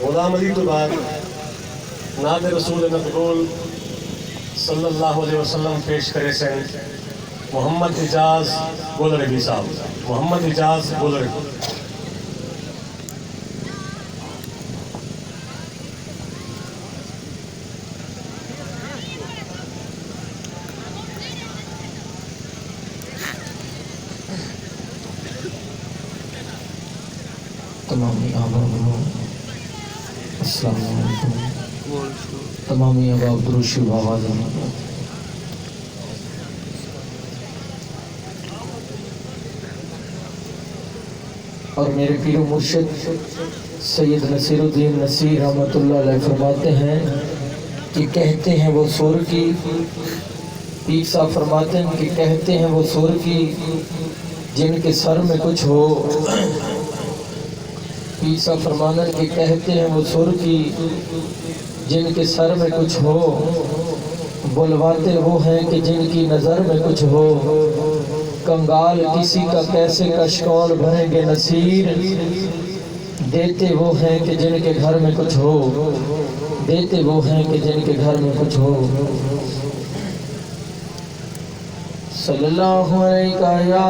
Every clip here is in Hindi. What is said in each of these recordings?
गुलाम अली तो बाद नात रसूल मकबूल सल्लल्लाहु अलैहि वसल्लम पेश करे सन मोहम्मद इजाज गोलरबी साहब। मोहम्मद इजाज गोलरबी। तमामी तमामी अबाब दुरूशी आवाज़ और मेरे पीर मुर्शिद सैयद नसीरुद्दीन नसीर रहमतुल्लाह अलैह फरमाते हैं कि कहते हैं वो सुर की, पीर साहब फरमाते हैं कि कहते हैं वो सुर की जिनके सर में कुछ हो। पीर साहब फरमाते हैं कि कहते हैं वो सुर की जिनके सर में कुछ हो, बुलवाते वो हैं कि जिनकी नज़र में कुछ हो। कंगाल किसी का कैसे कशकौल भरेंगे नसीर, देते वो हैं कि जिनके घर में कुछ हो, देते वो हैं कि जिनके घर में कुछ हो। सल्लल्लाहु अलैहि या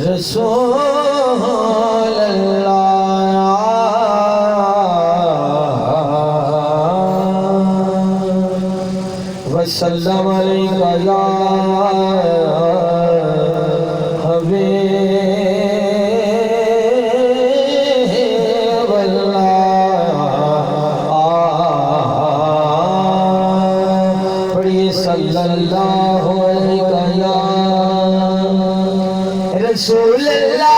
रसूल वसल्लम अलैका या हबीबल्लाह। पढ़िए सल्लल्लाहु अलैका या रसूलल्लाह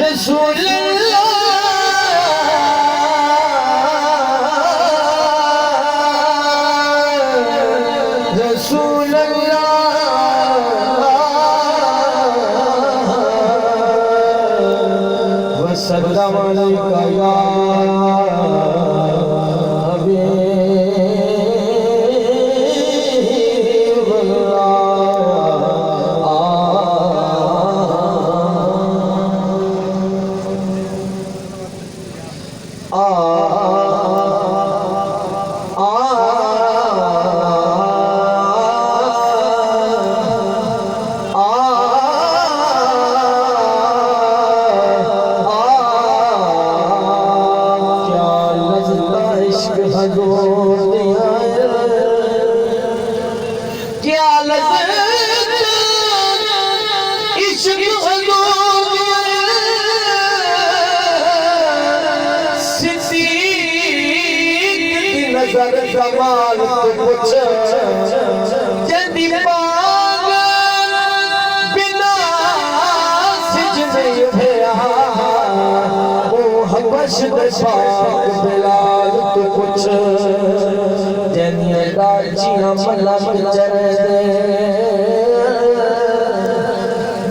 रसूलल्लाह वसल्लम अलैका या नजर जमाल तो कुछ जदी पाग बिना सिजदे भया ओ हबश दे पाक बिलाल तो कुछ जनिया दाजियां मलम चर दे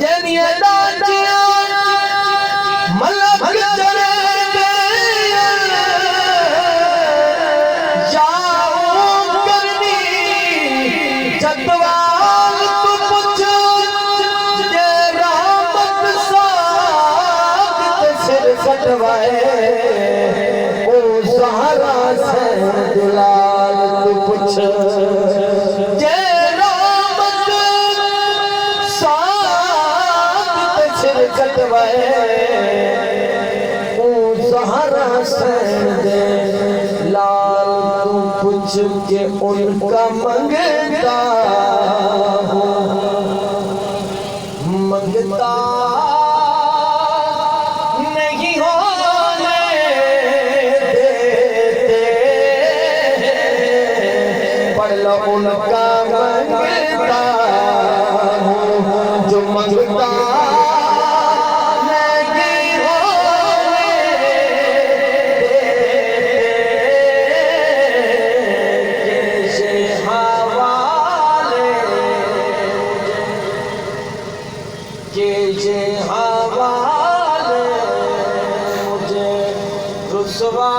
जनिया दाजियां मलम चर ओ सहारा से दुलाल तू कुछ जय रामत साथ सिर कटवाए ओ सहारा से दे लाल तू कुछ के उनका मंगता हो मंगता उनका मंगता हूँ जो मंगता नहीं होने जैसे हवाले जैसे हवाले मुझे रुसवा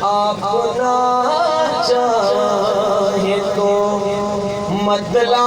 आपको ना चाहे तो मतला